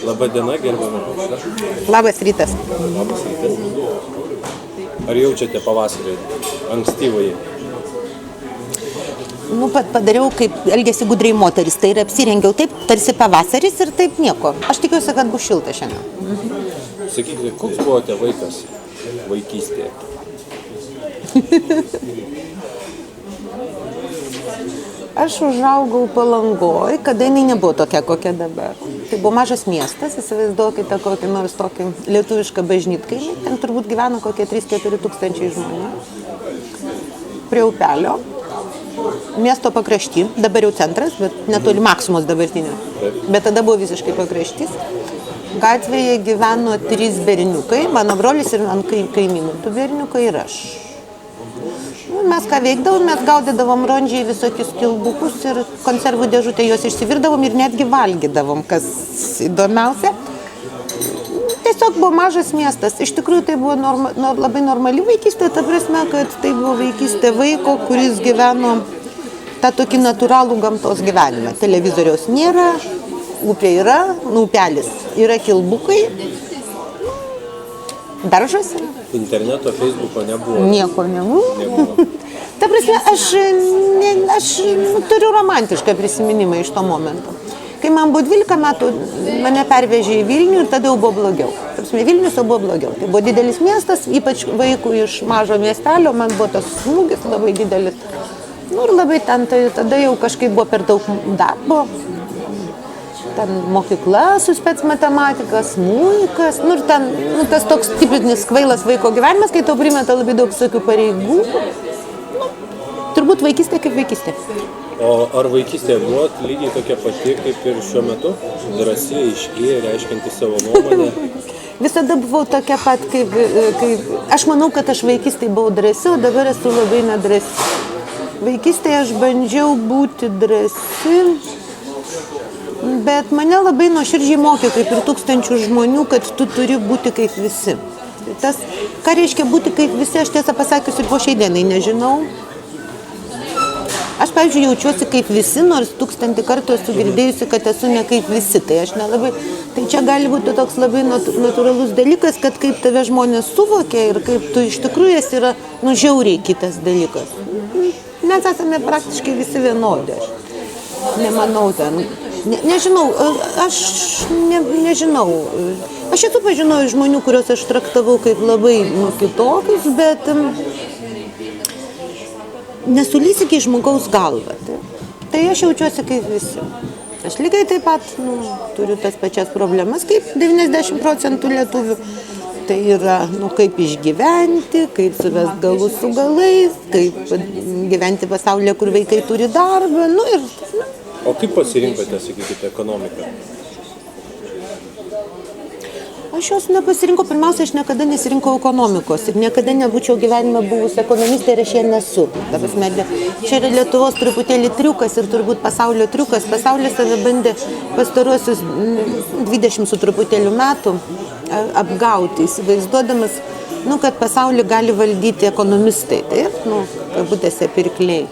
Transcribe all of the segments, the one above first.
Labą dieną, gerbiama. Labas rytas. Labas rytas. Ar jaučiate pavasarį ankstyvąjį? Padariau, kaip elgėsi gudriai moteris. Tai ir apsirengiau taip, tarsi pavasaris ir taip nieko. Aš tikiuosi, kad bus šilta šiandien. Sakykite, koks buvote vaikas vaikystėje? Aš užaugau Palangoj, kada jinai nebuvo tokia, kokia dabar. Tai buvo mažas miestas, įsivaizduokite kokį nors tokį lietuvišką bažnytkaimį. Ten turbūt gyveno kokie 3-4 tūkstančiai žmonių. Prie upelio, miesto pakrašty, dabar jau centras, bet netoli Maksimos dabartinio. Bet tada buvo visiškai pakraštys. Gatvėje gyveno 3 berniukai, mano brolis ir ant kaimynų. 2 berniukai ir aš. Mes ką veikdavom, mes gaudydavom rondžiai visokius kilbukus ir konservų dėžutę juos išsivirdavom ir netgi valgydavom, kas įdomiausia. Tiesiog buvo mažas miestas. Iš tikrųjų tai buvo labai normali vaikystė, ta prasme, kad tai buvo vaikystė vaiko, kuris gyveno tą tokį natūralų gamtos gyvenimą. Televizoriaus nėra, upė yra, upelis yra kilbukai, daržas yra. Interneto, Facebooko nebuvo? Nieko nebuvo. Ta prasme, aš turiu romantišką prisiminimą iš to momento. Kai man buvo 12 metų, mane pervežė į Vilnių ir tada jau buvo blogiau. Ta prasme, Vilnius jau buvo blogiau. Tai buvo didelis miestas, ypač vaikų iš mažo miestelio, man buvo tas smūgis labai didelis. Ir labai ten, tada jau kažkaip buvo per daug darbo. Ten mokykla su spec matematika, smuikas, ir ten tas toks tipinis kvailas vaiko gyvenimas, kai tau primeta labai daug visokių pareigų. Turbūt vaikystė kaip vaikystė. O ar vaikystėje buvo lygiai tokia pati kaip ir šiuo metu? Drąsi, aiški, reiškianti savo nuomonę? Visada buvau tokia pat, kaip aš manau, kad aš vaikystėje buvau drąsi, o dabar esu labai nedrąsi. Vaikystėje aš bandžiau būti drąsi. Bet mane labai nuoširdžiai mokė, kaip ir tūkstančių žmonių, kad tu turi būti kaip visi. Tas, ką reiškia būti kaip visi, aš tiesą pasakius ir po šiai dienai nežinau. Aš, pavyzdžiui, jaučiuosi kaip visi, nors 1000 kartų esu girdėjusi, kad esu ne kaip visi. Tai aš nelabai. Tai čia gali būti toks labai natūralus dalykas, kad kaip tave žmonės suvokia ir kaip tu iš tikrųjų esi yra žiauriai kitas dalykas. Mes esame praktiškai visi vienodi. Aš nemanau ten. Nežinau, aš nežinau. Aš esu pažinojau žmonių, kuriuos aš traktavau kaip labai kitokius, bet nesulysi iki žmogaus galvą. Tai aš jaučiuosi kaip visi. Aš lygiai taip pat turiu tas pačias problemas kaip 90% lietuvių. Tai yra, kaip išgyventi, kaip suvest galus su galais, kaip gyventi pasaulyje, kur vaikai turi darbą, O kaip pasirinkote, sakykite, ekonomiką? Aš jos nepasirinkau. Pirmiausia, aš niekada nesirinkau ekonomikos ir niekada nebūčiau gyvenime buvusi ekonomistė ir aš ją nesu. Čia yra Lietuvos truputėlį triukas ir turbūt pasaulio triukas. Pasaulis save bandė pastaruosius 20 su truputėliu metų apgauti, įsivaizduodamas, kad pasaulį gali valdyti ekonomistai. Taip, kabutėse pirkliai.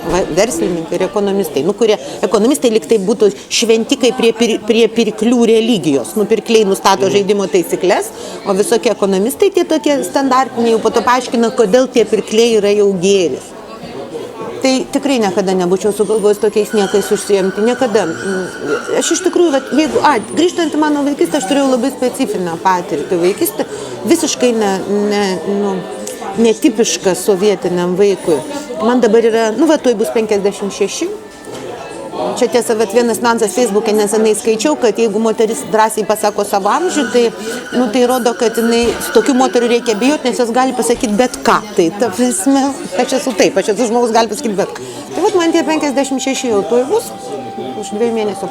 Verslininkai ir ekonomistai, kurie ekonomistai lyg tai būtų šventikai prie pirklių religijos. Pirkliai nustato žaidimo taisyklės, o visokie ekonomistai tie tokie standartiniai jau po to paaiškina, kodėl tie pirkliai yra jau gėris. Tai tikrai niekada nebūčiau sugalvojus tokiais niekais užsiimti, niekada. Aš iš tikrųjų, jeigu, grįžtant į mano vaikystę, aš turėjau labai specifinę patirtį. Vaikystę visiškai netipiška sovietiniam vaikui. Man dabar yra, tuoj bus 56. Čia tiesa, vienas niuansas Facebook'e nesenai skaičiau, kad jeigu moteris drąsiai pasako savo amžių, tai rodo, kad su tokiu moteriu reikia bijoti, nes jos gali pasakyti bet ką. Tai ta prasme, aš esu žmogus gali pasakyti bet ką. Tai man tie 56 jau tuoj bus, už 2 mėnesių.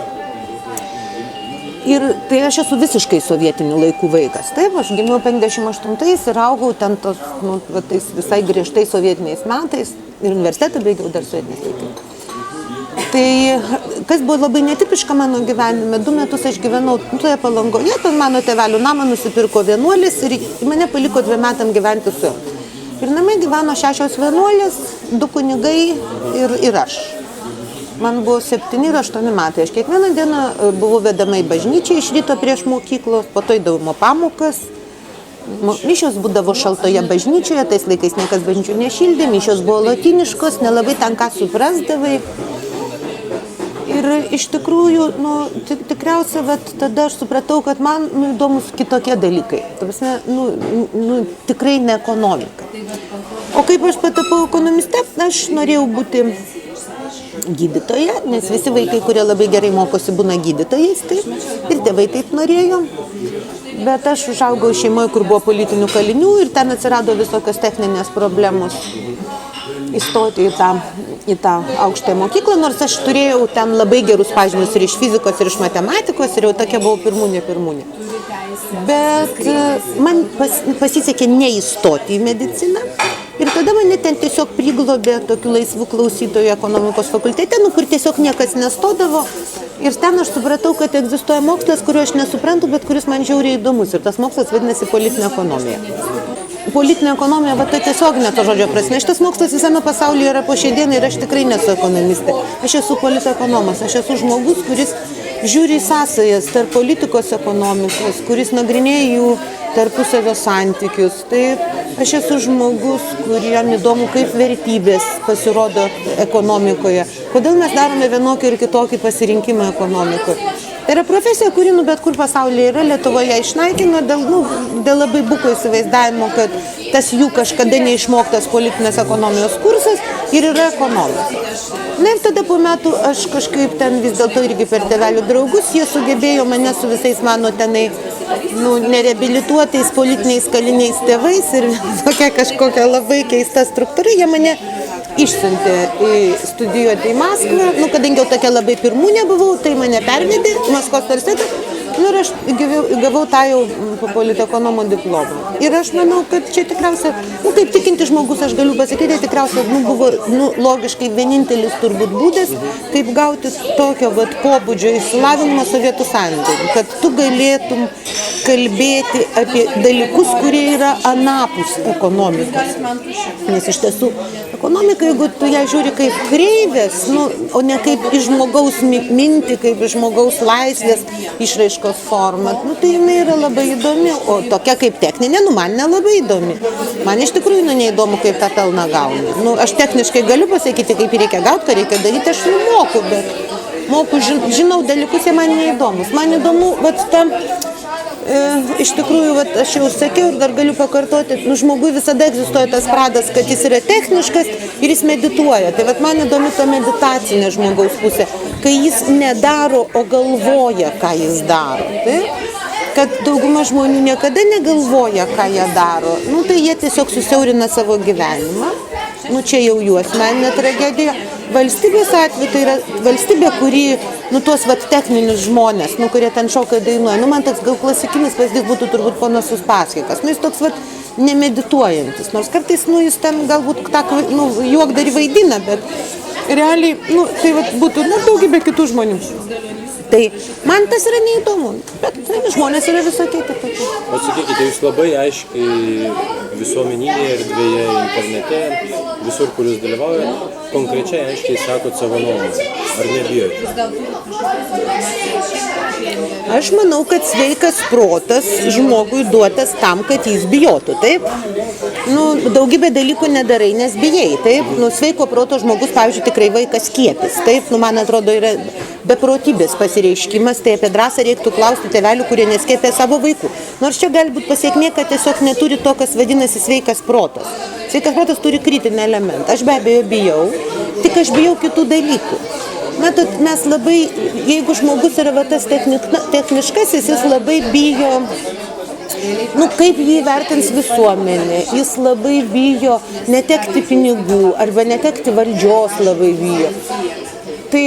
Ir tai aš esu visiškai sovietinių laikų vaikas. Taip, aš gimiau 58-ais ir augau ten tais visai griežtai sovietiniais metais ir universitetą baigiau dar sovietiniais laikais. Tai kas buvo labai netipiška mano gyvenime, 2 metus aš gyvenau toje Palangoje, ten mano tėvelių namą nusipirko vienuolis ir mane paliko 2 metam gyventi su juo. Ir namai gyveno 6 vienuolės, 2 kunigai ir aš. man buvo 7 ir 8 metai. Aš kiekvieną dieną buvau vedama į bažnyčią iš ryto prieš mokyklos, po to įdavimo pamokas. Mišios būdavo šaltoje bažnyčioje, tais laikais niekas bažnyčių nešildė, mišios buvo lotyniškos, nelabai ten ką suprasdavai. Ir iš tikrųjų, tikriausiai tada aš supratau, kad man įdomus kitokie dalykai. Tikrai ne ekonomika. O kaip aš patapau ekonomiste, aš norėjau būti gydytoja, nes visi vaikai, kurie labai gerai mokosi, būna gydytojais, taip, ir tėvai taip norėjo. Bet aš užaugau šeimoje, kur buvo politinių kalinių ir ten atsirado visokios techninės problemos įstoti į tą aukštąją mokyklą, nors aš turėjau ten labai gerus pažymius ir iš fizikos, ir iš matematikos, ir jau tokia buvau pirmūnė. Bet man pasisekė neįstoti į mediciną ir tada mane ten tiesiog priglobė tokių laisvų klausytojų ekonomikos fakultete, kur tiesiog niekas nestodavo. Ir ten aš supratau, kad egzistuoja mokslas, kurio aš nesuprantu, bet kuris man žiauriai įdomus. Ir tas mokslas vadinasi politinė ekonomija. Politinė ekonomija, tai tiesioginė to žodžio prasme. Šitas mokslas visame pasaulyje yra po šiai dienai ir aš tikrai nesu ekonomistė. Aš esu politekonomas, aš esu žmogus, kuris žiūri į sąsajas tarp politikos ekonomikos, kuris nagrinėja jų tarpusavio santykius. Taip, aš esu žmogus, kuriam įdomu, kaip vertybės pasirodo ekonomikoje. Kodėl mes darome vienokį ir kitokį pasirinkimą ekonomikoje. Tai yra profesija, kuri bet kur pasaulyje yra, Lietuvoje išnaikino dėl labai buko įsivaizdavimo, kad tas jų kažkada neišmoktas politinės ekonomijos kursas ir yra ekonomika. Na ir tada po metų aš kažkaip ten vis dėlto irgi per tėvelių draugus, jie sugebėjo mane su visais mano tenai nereabilituotais politiniais kaliniais tėvais ir tokia kažkokia labai keista struktūra, jie mane išsiuntė studijuoti į Maskvą, kadangi jau tokia labai pirmūnė buvau, tai mane pervedė į Maskvos universitetą, ir aš gavau tą jau politekonomo diplomą. Ir aš manau, kad čia tikriausiai, kaip tikinti žmogus, aš galiu pasakyti, tikriausiai buvo logiškai vienintelis turbūt būdas, kaip gauti tokio pobūdžio išsilavinimą Sovietų Sąjungoje, kad tu galėtum kalbėti apie dalykus, kurie yra anapus ekonomikos. Nes iš tiesų, ekonomika, jeigu tu ją žiūri kaip kreivės, o ne kaip iš žmogaus mintį, kaip iš žmogaus laisvės išraiškos formą, tai jinai yra labai įdomi, o tokia kaip techninė, man nelabai įdomi. Man iš tikrųjų neįdomu, kaip tą pelną gauni. Aš techniškai galiu pasakyti, kaip reikia gauti, ką reikia daryti, aš moku, bet žinau dalykus, jie man neįdomus. Man įdomu, iš tikrųjų, aš jau sakiau ir dar galiu pakartoti, žmogui visada egzistuoja tas pradas, kad jis yra techniškas ir jis medituoja. Tai man įdomi ta meditacinė žmogaus pusė, kai jis nedaro, o galvoja, ką jis daro. Tai? Kad dauguma žmonių niekada negalvoja, ką jie daro, tai jie tiesiog susiaurina savo gyvenimą. Čia jau jų asmeninė tragedija. Valstybės atveju tai yra valstybė, kuri, tuos techninius žmonės, kurie ten šoka dainuoja. Man toks gal klasikinis pavyzdys būtų turbūt ponas Uspaskikas. Jis toks nemedituojantis. Nors kartais, jis ten galbūt tą juokdarį vaidina, bet realiai, tai būtų daugybė kitų žmonių. Tai man tas yra neįdomu, bet žmonės yra visokie kitokie. O sakykite, jūs labai aiškiai visuomeninėje erdvėje, internete, visur, kur jūs dalyvaujate, konkrečiai aiškiai sakot savo nuomonę. Ar nebijojate? Aš manau, kad sveikas protas žmogui duotas tam, kad jis bijotų, taip? Daugybė dalykų nedarai, nes bijai, taip? Sveiko proto žmogus, pavyzdžiui, tikrai vaikas skiepis, taip? Man atrodo, yra beprotybės pasireiškimas, tai apie drąsą reiktų klausti tėvelių, kurie neskiepia savo vaikų. Nors čia gali būti pasiekmė, kad tiesiog neturi to, kas vadinasi sveikas protas. Sveikas protas turi kritinį elementą. Aš be abejo bijau, tik aš bijau kitų dalykų. Matot, mes labai, jeigu žmogus yra tas techniškasis, jis labai bijo, kaip jį vertins visuomenė, jis labai bijo netekti pinigų arba netekti valdžios labai bijo. Tai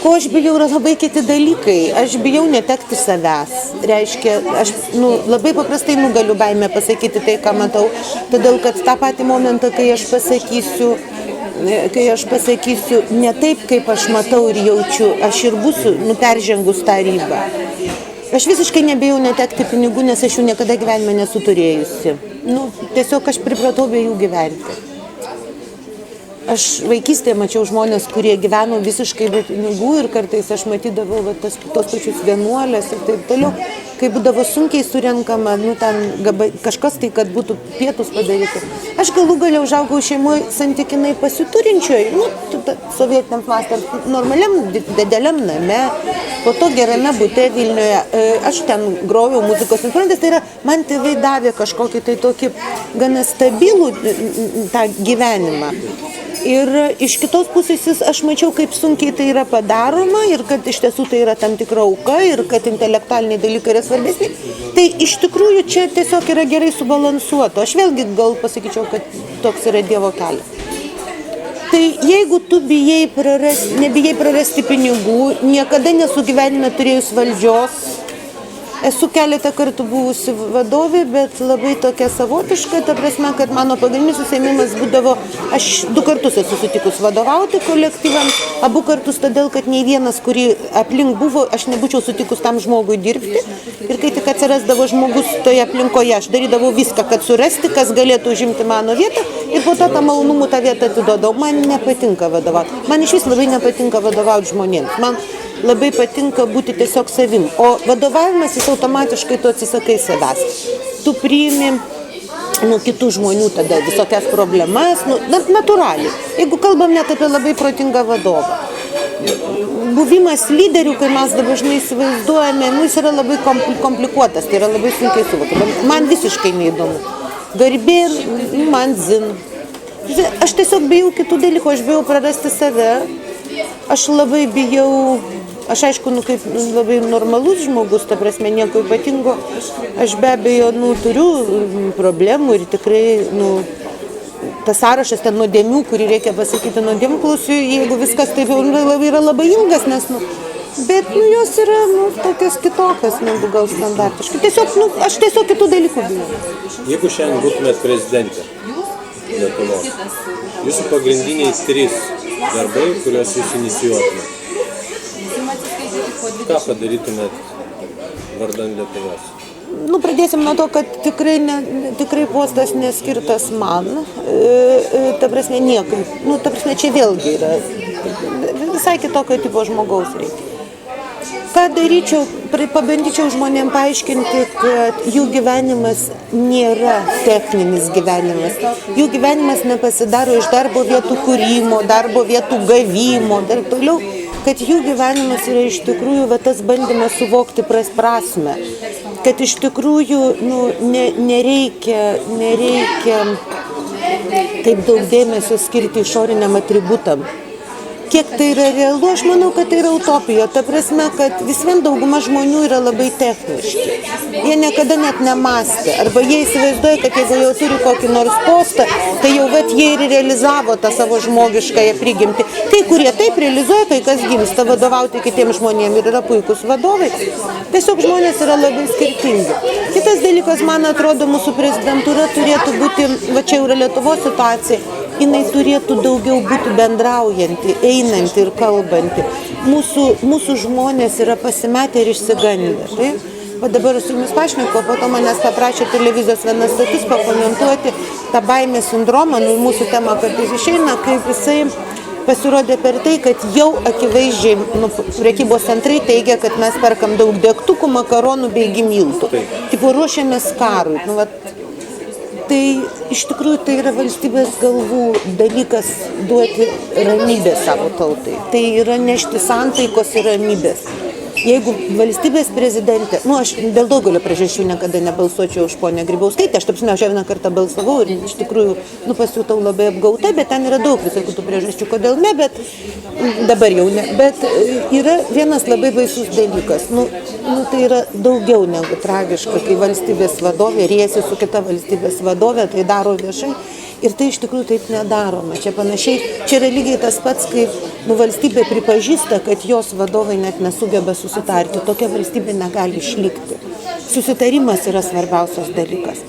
ko aš bijau, yra labai kiti dalykai. Aš bijau netekti savęs. Reiškia, aš labai paprastai galiu baimę pasakyti tai, ką matau, todėl kad tą patį momentą, kai aš pasakysiu ne taip, kaip aš matau ir jaučiu, aš ir būsiu peržengus tą ribą. Aš visiškai nebijau netekti pinigų, nes aš jų niekada gyvenime nesu turėjusi. Tiesiog aš pripratau be jų gyventi. Aš vaikystėje mačiau žmonės, kurie gyveno visiškai be pinigų ir kartais aš matydavau tos pačius vienuolės ir taip toliau, kai būdavo sunkiai surenkama, kažkas tai, kad būtų pietus padaryti. Aš galų gale užaugau šeimoje santykinai pasiturinčioje, sovietiniam mastams, normaliam dideliam name, po to gerame bute Vilniuje. Aš ten grojau muzikos instrumentais, tai yra, man tėvai davė kažkokį tai tokį gana stabilų tą gyvenimą. Ir iš kitos pusės aš mačiau, kaip sunkiai tai yra padaroma ir kad iš tiesų tai yra tam tikra auka ir kad intelektualiniai dalykai yra svarbesni. Tai iš tikrųjų čia tiesiog yra gerai subalansuota. Aš vėlgi gal pasakyčiau, kad toks yra Dievo kelias. Tai jeigu tu nebijai prarasti pinigų, niekada nesu gyvenime turėjus valdžios, esu keletą kartų buvusi vadovė, bet labai tokia savotiška, ta prasme, kad mano pagrindinis užsiėmimas būdavo, aš 2 kartus esu sutikus vadovauti kolektyvams, abu kartus todėl, kad nei vienas, kurį aplink buvo, aš nebūčiau sutikus tam žmogui dirbti. Ir kai tik atsirasdavo žmogus toje aplinkoje, aš darydavau viską, kad surasti, kas galėtų užimti mano vietą ir po to tą malonumų tą vietą atiduodavau. Man nepatinka vadovauti. Man iš vis labai nepatinka vadovauti žmonėms. Man labai patinka būti tiesiog savim. O vadovavimas jis automatiškai tu atsisakai savęs. Tu priimi kitų žmonių tada visokias problemas, natūraliai. Jeigu kalbam net apie labai protingą vadovą. Buvimas lyderių, kai mes dažnai įsivaizduojame, jis yra labai komplikuotas, tai yra labai sunkiai suvokiama. Man visiškai neįdomu. Garbė, man zin. Aš tiesiog bijau kitų dalykų, aš bijau prarasti save. Aš labai bijau, aš aišku, kaip labai normalus žmogus, ta prasme, nieko ypatingo, aš be abejo, turiu problemų ir tikrai, tas sąrašas ten nuodėmių, kurį reikia pasakyti nuodėmklausiu, jeigu viskas taip jau yra labai ilgas, nes, bet, jos yra, tokios kitokios negu gal standartiškai. Tiesiog, aš tiesiog kitų dalykų bijau. Jeigu šiandien būtumėt prezidentė Lietuvos, jūsų pagrindiniai 3 darbai, kuriuos jūs inicijuotumėt. Ką padarytumėt vardan Lietuvos? Pradėsim nuo to, kad tikrai postas neskirtas man. Ta prasme, niekaip. Ta prasme, čia vėlgi yra visai kitokio tipo žmogaus reikia. Ką daryčiau, pabandyčiau žmonėm paaiškinti, kad jų gyvenimas nėra techninis gyvenimas. Jų gyvenimas nepasidaro iš darbo vietų kūrimo, darbo vietų gavimo, dar toliau, kad jų gyvenimas yra iš tikrųjų tas bandymas suvokti prasmę. Kad iš tikrųjų nereikia taip daug dėmesio skirti išoriniam atributam. Kiek tai yra realu, aš manau, kad tai yra utopija. Ta prasme, kad vis vien dauguma žmonių yra labai techniški. Jie niekada net nemąstė. Arba jie įsivaizduoja, kad jeigu jau turi kokį nors postą, tai jau jie ir realizavo tą savo žmogiškąją prigimtį. Kai kurie taip realizuoja, kai kas gimsta vadovauti kitiems žmonėms ir yra puikus vadovai. Tiesiog žmonės yra labai skirtingi. Kitas dalykas, man atrodo, mūsų prezidentūra turėtų būti, čia jau yra Lietuvos situacija, jinai turėtų daugiau būti bendraujanti, einanti ir kalbanti. Mūsų žmonės yra pasimetę ir išsigandę. Tai? Va dabar su jumis pašneku, po to manęs paprašė televizijos viena stotis pakomentuoti tą baimės sindromą, mūsų tema kartais išeina, kaip jisai pasirodė per tai, kad jau akivaizdžiai prekybos centrai teigia, kad mes perkam daug degtukų, makaronų bei miltų. Tipo ruošiamės karui. Tai iš tikrųjų tai yra valstybės galvų dalykas duoti ramybę savo tautai. Tai yra nešti santaikos ir ramybės. Jeigu valstybės prezidentė, aš dėl daugelio priežasčių niekada nebalsuočiau už ponę Grybauskaitę, aš vieną kartą balsavau ir iš tikrųjų pasijutau labai apgauta, bet ten yra daug visokių tų priežasčių, kodėl ne, bet dabar jau ne. Bet yra vienas labai baisus dalykas, tai yra daugiau negu tragiška, kai valstybės vadovė riesi su kita valstybės vadovė, tai daro viešai. Ir tai iš tikrųjų taip nedaroma. Čia panašiai, čia yra lygiai tas pats, kaip valstybė pripažįsta, kad jos vadovai net nesugeba susitarti. Tokia valstybė negali išlikti. Susitarimas yra svarbiausias dalykas.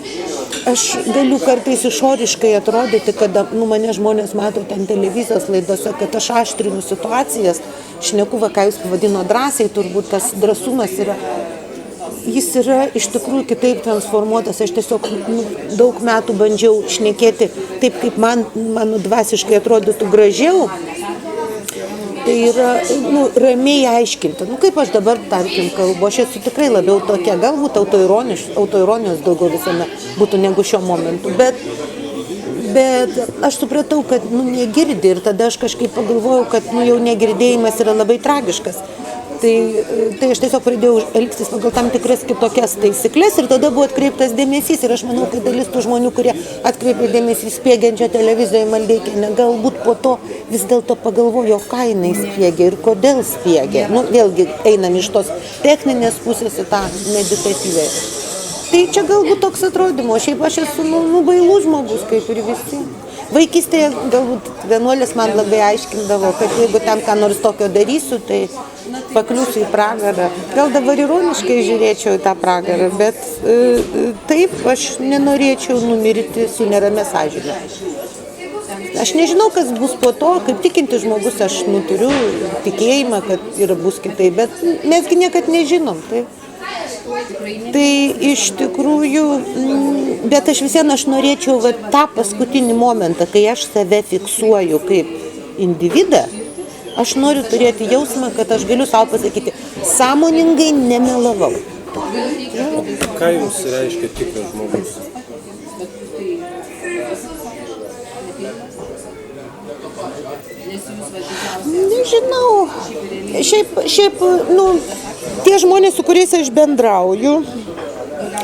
Aš galiu kartais išoriškai atrodyti, kad mane žmonės mato ten televizijos laidose, kad aš aštrinu situacijas, šneku, ką jūs pavadino drąsiai, turbūt tas drąsumas yra. jis yra iš tikrųjų kitaip transformuotas. Aš tiesiog daug metų bandžiau šnekėti taip, kaip mano dvasiškai atrodytų gražiau. Tai yra ramiai aiškinti. Kaip aš dabar, tarkim, kalbu, aš esu tikrai labiau tokia, galbūt autoironijos daugiau visame būtų negu šiuo momentu, bet aš supratau, kad negirdi ir tada aš kažkaip pagalvojau, kad jau negirdėjimas yra labai tragiškas. Tai aš tiesiog pradėjau elgtis pagal tam tikras kitokias taisyklės ir tada buvo atkreiptas dėmesys ir aš manau, kad dalis tų žmonių, kurie atkreipė dėmesį spiegiančią televizijoje Maldeikienę, galbūt po to vis dėlto pagalvojo, ką jinai spiegia ir kodėl spiegia. Vėlgi einam iš tos techninės pusės į tą meditatyvę. Tai čia galbūt toks atrodymo, šiaip aš esu bailus žmogus, kaip ir visi. Vaikystėje galbūt vienuolis man labai aiškindavo, kad jeigu ten ką nors tokio darysiu, tai pakliūsiu į pragarą. Gal dabar ironiškai žiūrėčiau į tą pragarą, bet taip aš nenorėčiau numirti su neramia sąžine. Aš nežinau, kas bus po to, kaip tikintis žmogus, aš turiu tikėjimą, kad bus kitaip, bet mesgi niekad nežinom. Tai iš tikrųjų, bet aš norėčiau tą paskutinį momentą, kai aš save fiksuoju kaip individą, aš noriu turėti jausmą, kad aš galiu savo pasakyti, sąmoningai nemelavau. Ką jums reiškia tikras žmogus? Nežinau. Šiaip, tie žmonės, su kuriais aš bendrauju,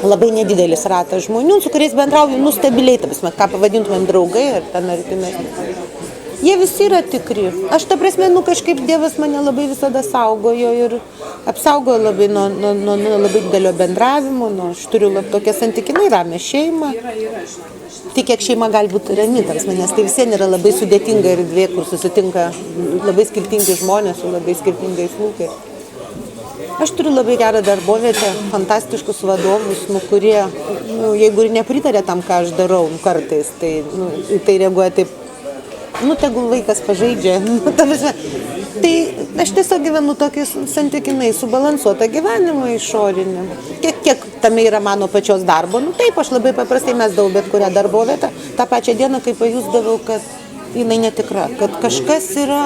labai nedidelis ratas žmonių, su kuriais bendrauju, stabiliai, ką pavadintumėm draugai ar ten artimesni. Jie visi yra tikri. Aš kažkaip Dievas mane labai visada saugojo ir apsaugojo labai nuo labai didelio bendravimo, aš turiu tokią santykinai ramią šeimą. Tik kiek šeima gali būti rami, nes tai vis vien yra labai sudėtinga erdvė, kur susitinka labai skirtingi žmonės su labai skirtingais lūkesčiais. Aš turiu labai gerą darbovietę, fantastiškus vadovus, kurie, jeigu ir nepritarė tam, ką aš darau kartais, tai reaguoja taip, tegul vaikas pažaidžia. Tai aš tiesiog gyvenu tokį santykinai subalansuotą gyvenimą išorinį. Kiek tame yra mano pačios darbo, taip, aš labai paprastai mesdavau bet kurią darbovietę. Ta pačią dieną, kai pajusdavau, kad jinai netikra, kad kažkas yra,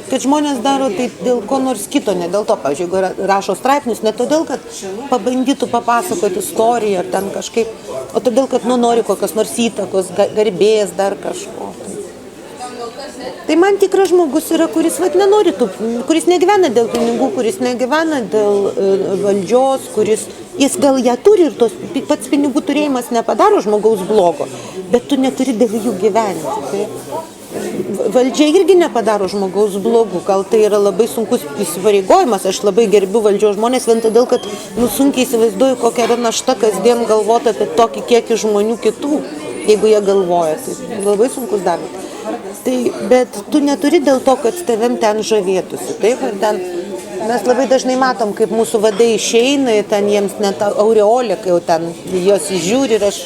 kad žmonės daro tai dėl ko nors kito, ne dėl to, pavyzdžiui, jeigu rašo straipsnius, ne todėl, kad pabandytų papasakoti istoriją ar ten kažkaip, o todėl, kad nori kokios nors įtakos, garbės, dar kažko. Tai man tikras žmogus yra, kuris nenori kuris negyvena dėl pinigų, kuris negyvena dėl valdžios, jis gal ją turi ir pats pinigų turėjimas nepadaro žmogaus blogo, bet tu neturi dėl jų gyventi. Valdžia irgi nepadaro žmogaus blogų, gal tai yra labai sunkus įsipareigojimas, aš labai gerbiu valdžios žmonės vien todėl, kad sunkiai įsivaizduoju, kokia yra našta kasdien galvoti apie tokį kiekį žmonių kitų, jeigu jie galvoja, tai labai sunkus darbas. Bet tu neturi dėl to, kad tavim ten žavėtųsi, taip, ir ten mes labai dažnai matom, kaip mūsų vadai išeina, ten jiems net aureolė, kai jau ten jos žiūri ir aš,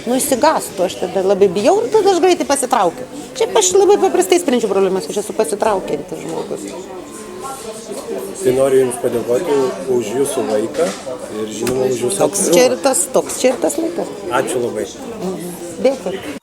įsigastu, aš tada labai bijau ir tada aš greitai pasitraukiu. Šiaip aš labai paprastai sprendžiu problemas, aš esu pasitraukiantis žmogus. Tai noriu Jums padėkoti už Jūsų laiką ir žinoma už Jūsų atvirumą. Toks čia ir tas laikas. Ačiū labai. Dėkui.